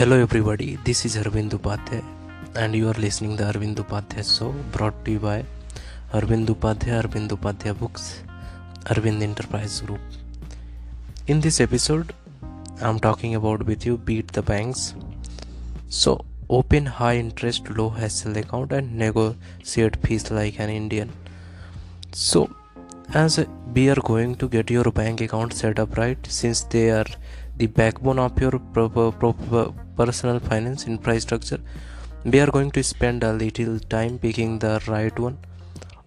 Hello everybody, this is Arvind Upadhyay and you are listening the Arvind Upadhyay show brought to you by Arvind Upadhyay Books, Arvind Enterprise Group. In this episode, I'm talking about with you beat the banks. So open high interest low hassle account and negotiate fees like an Indian. So as we are going to get your bank account set up right, since they are the backbone of your personal finance infrastructure, we are going to spend a little time picking the right one,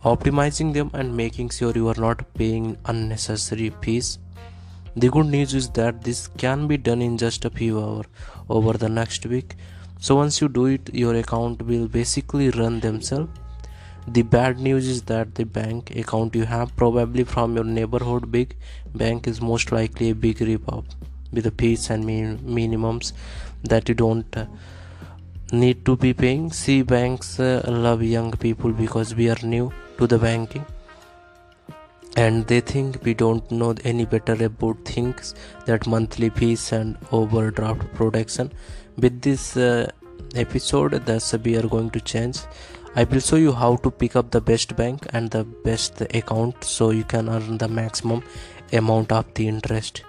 optimizing them and making sure you are not paying unnecessary fees. The good news is that this can be done in just a few hours over the next week. So once you do it, your account will basically run themselves. The bad news is that the bank account you have, probably from your neighborhood big bank, is most likely a big rip-off with the fees and minimums that you don't need to be paying. See, banks love young people because we are new to the banking and they think we don't know any better about things that monthly fees and overdraft protection. With this episode, that's we are going to change. I will show you how to pick up the best bank and the best account so you can earn the maximum amount of the interest.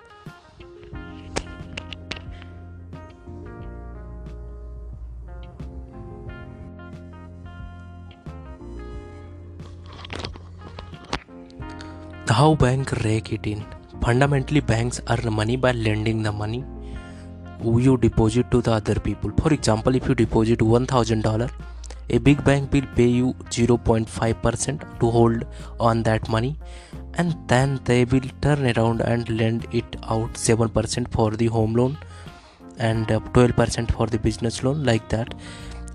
How bank rake it in? Fundamentally, banks earn money by lending the money you deposit to the other people. For example, if you deposit $1,000, a big bank will pay you 0.5% to hold on that money, and then they will turn around and lend it out 7% for the home loan and 12% for the business loan, like that.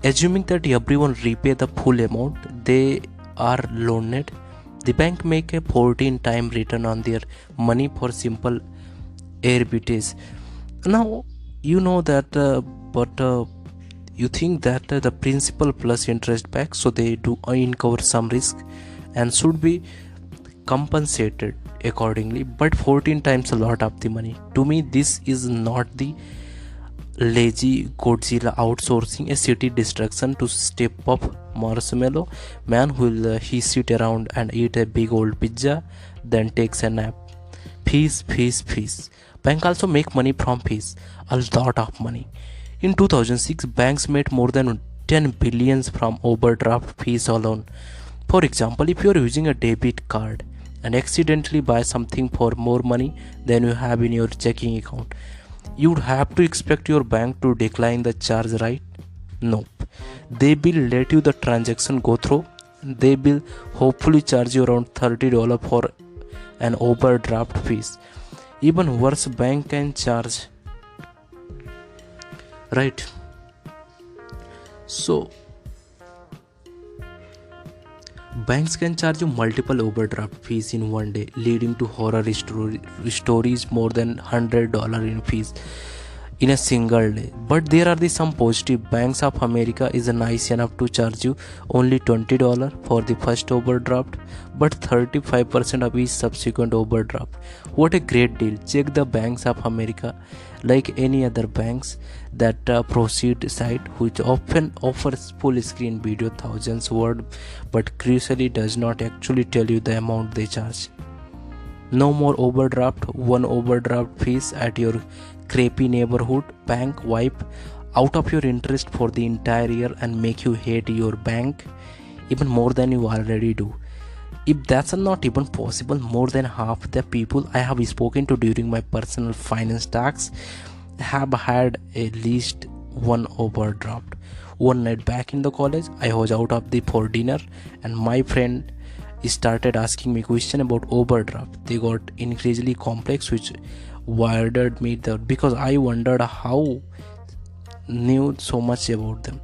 Assuming that everyone repay the full amount they are loaned, the bank make a 14-time return on their money for simple arbitrage. Now you know that, but you think that the principal plus interest back, so they do incur some risk and should be compensated accordingly. But 14 times a lot of the money. To me, this is not the lazy Godzilla outsourcing a city destruction to step up marshmallow man who will he sit around and eat a big old pizza then takes a nap. Fees. Bank also make money from fees, a lot of money. In 2006, banks made more than 10 billions from overdraft fees alone. For example, if you are using a debit card and accidentally buy something for more money than you have in your checking account, you'd have to expect your bank to decline the charge, right? No. They will let you the transaction go through. They will hopefully charge you around $30 for an overdraft fees. Even worse, bank can charge, right? So banks can charge you multiple overdraft fees in one day, leading to horror stories, more than $100 in fees in a single day. But there are some positive. Banks of America is nice enough to charge you only $20 for the first overdraft, but 35% of each subsequent overdraft. What a great deal. Check the Banks of America, like any other banks, that proceed site, which often offers full screen video, thousands word, but crucially does not actually tell you the amount they charge. No more overdraft. One overdraft fees at your crappy neighborhood bank wipe out of your interest for the entire year and make you hate your bank even more than you already do. If that's not even possible, more than half the people I have spoken to during my personal finance talks have had at least one overdraft. One night back in the college, I was out of the for dinner and my friend started asking me question about overdraft. They got increasingly complex, which wired me because I wondered how knew so much about them.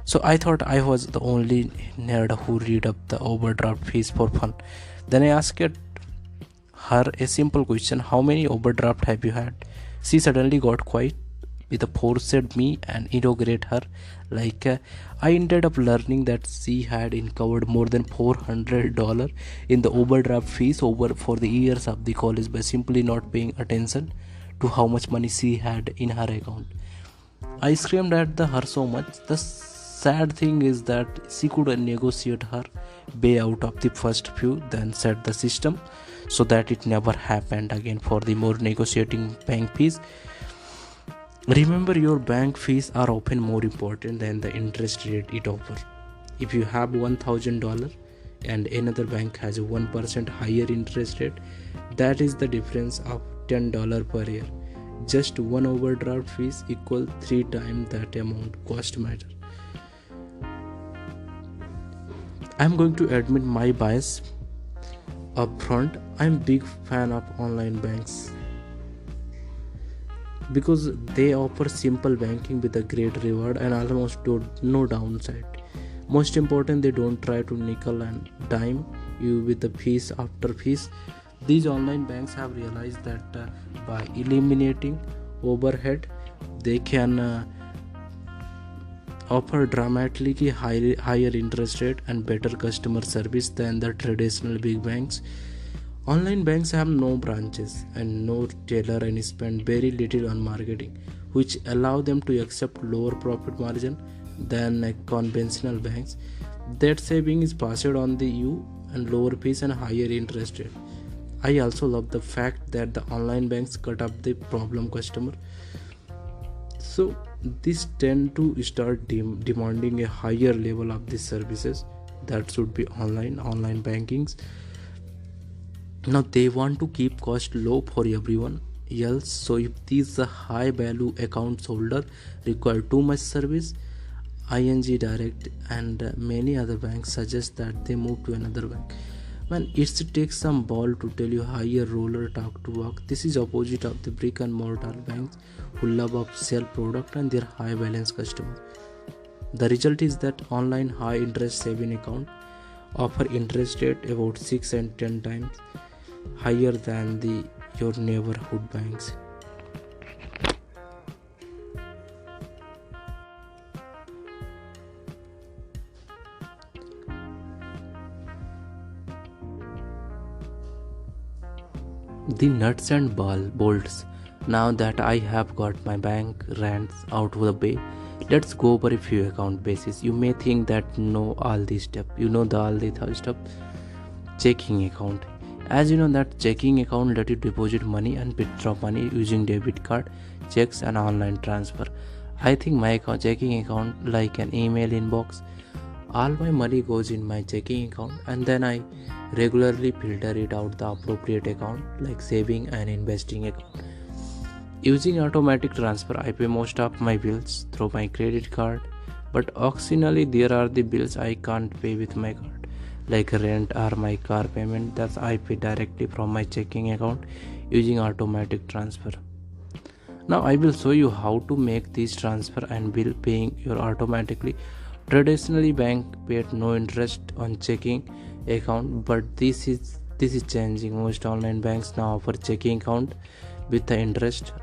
So I thought I was the only nerd who read up the overdraft fees for fun. Then I asked her a simple question: how many overdraft have you had? She suddenly got quiet with a forced me and interrogate her. I ended up learning that she had incurred more than $400 in the overdraft fees over for the years of the college by simply not paying attention to how much money she had in her account. I screamed at her so much. The sad thing is that she could negotiate her way out of the first few, then set the system so that it never happened again for the more negotiating bank fees. Remember, your bank fees are often more important than the interest rate it offers. If you have $1,000 and another bank has a 1% higher interest rate, that is the difference of $10 per year. Just one overdraft fees equal 3 times that amount. Cost matter. I'm going to admit my bias up front. I'm big fan of online banks because they offer simple banking with a great reward and almost no downside. Most important, they don't try to nickel and dime you with the fees after fees. These online banks have realized that by eliminating overhead, they can offer dramatically higher interest rate and better customer service than the traditional big banks. Online banks have no branches and no teller and spend very little on marketing, which allow them to accept lower profit margin than conventional banks. That saving is passed on the you and lower fees and higher interest rate. I also love the fact that the online banks cut up the problem customer. So these tend to start demanding a higher level of these services that should be online bankings. Now they want to keep cost low for everyone else. So if these high value accounts holder require too much service, ING Direct and many other banks suggest that they move to another bank. Man, it takes some ball to tell you how your roller talk to walk. This is opposite of the brick and mortar banks who love upsell product and their high balance customers. The result is that online high interest saving account offer interest rate about 6 and 10 times higher than your neighborhood banks. The nuts and bolts. Now that I have got my bank rants out of the way, let's go over a few account bases. You may think that know all this stuff. You know all the third stuff. Checking account. As you know that checking account let you deposit money and withdraw money using debit card, checks and online transfer. I think my checking account like an email inbox. All my money goes in my checking account and then I regularly filter it out the appropriate account like saving and investing account. Using automatic transfer, I pay most of my bills through my credit card, but occasionally there are the bills I can't pay with my card, like rent or my car payment that I pay directly from my checking account using automatic transfer. Now I will show you how to make this transfer and bill paying your automatically. Traditionally, bank paid no interest on checking account, but this is changing. Most online banks now offer checking account with the interest,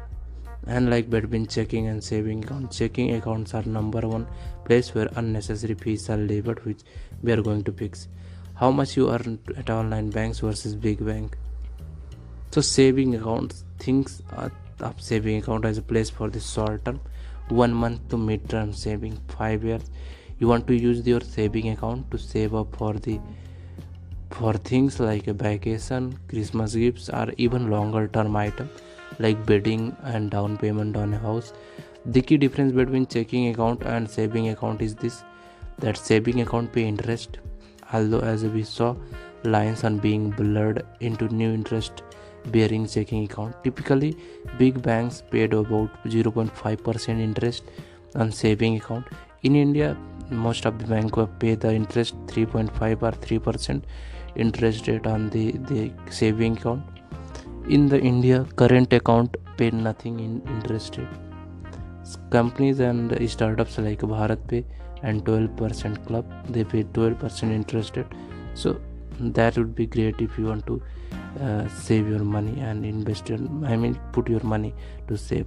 and like between checking and saving account. Checking accounts are number one place where unnecessary fees are levied, which we are going to fix. How much you earn at online banks versus big bank. So saving accounts, things of saving account as a place for the short term, 1 month to mid term saving, 5 years. You want to use your saving account to save up for things like a vacation, Christmas gifts, or even longer term item like wedding and down payment on a house. The key difference between checking account and saving account is this, that saving account pay interest, although as we saw lines on being blurred into new interest bearing checking account. Typically big banks paid about 0.5% interest on saving account. In India, most of the banks pay the interest 3.5 or 3% interest rate on the saving account. In the India, current account pay nothing in interest rate. Companies and startups like Bharat Pay and 12% Club, they pay 12% interest rate. So that would be great if you want to save your money and put your money to save.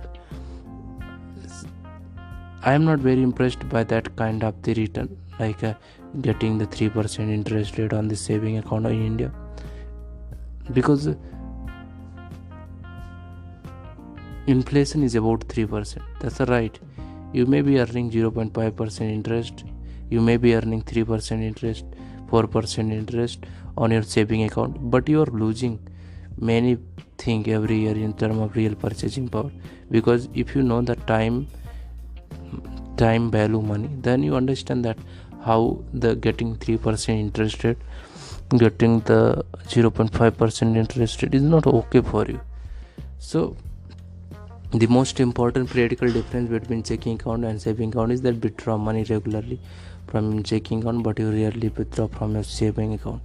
I am not very impressed by that kind of the return, like getting the 3% interest rate on the saving account in India, because inflation is about 3%. That's right. You may be earning 0.5% interest, you may be earning 3% interest, 4% interest on your saving account, but you are losing many things every year in terms of real purchasing power. Because if you know the time value money, then you understand that how the getting 3% interest rate, getting the 0.5% interest rate is not okay for you. So the most important practical difference between checking account and saving account is that withdraw money regularly from checking account, but you rarely withdraw from your saving account.